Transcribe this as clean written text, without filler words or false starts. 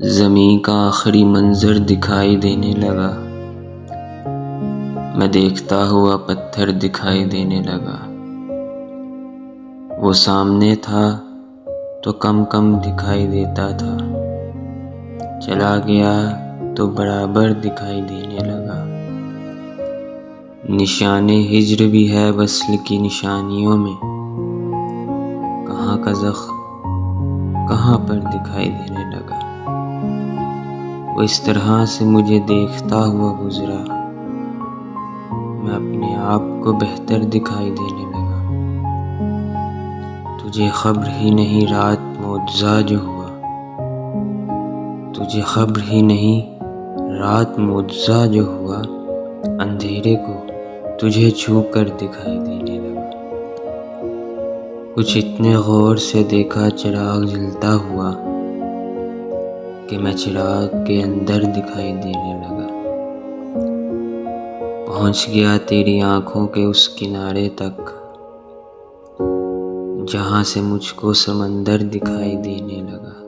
ज़मीं का आखिरी मंज़र दिखाई देने लगा। मैं देखता हुआ पत्थर दिखाई देने लगा। वो सामने था तो कम कम दिखाई देता था, चला गया तो बराबर दिखाई देने लगा। निशाने हिज्र भी है वस्ल की निशानियों में, कहाँ का ज़ख्म कहाँ पर दिखाई देने लगा। वो इस तरह से मुझे देखता हुआ गुजरा, मैं अपने आप को बेहतर दिखाई देने लगा। तुझे खबर ही नहीं रात मुअज्जा जो हुआ, तुझे खबर ही नहीं रात मुअज्जा जो हुआ, अंधेरे को तुझे छू कर दिखाई देने लगा। कुछ इतने गौर से देखा चिराग जलता हुआ कि मैं चिराग के अंदर दिखाई देने लगा। पहुंच गया तेरी आंखों के उस किनारे तक जहां से मुझको समंदर दिखाई देने लगा।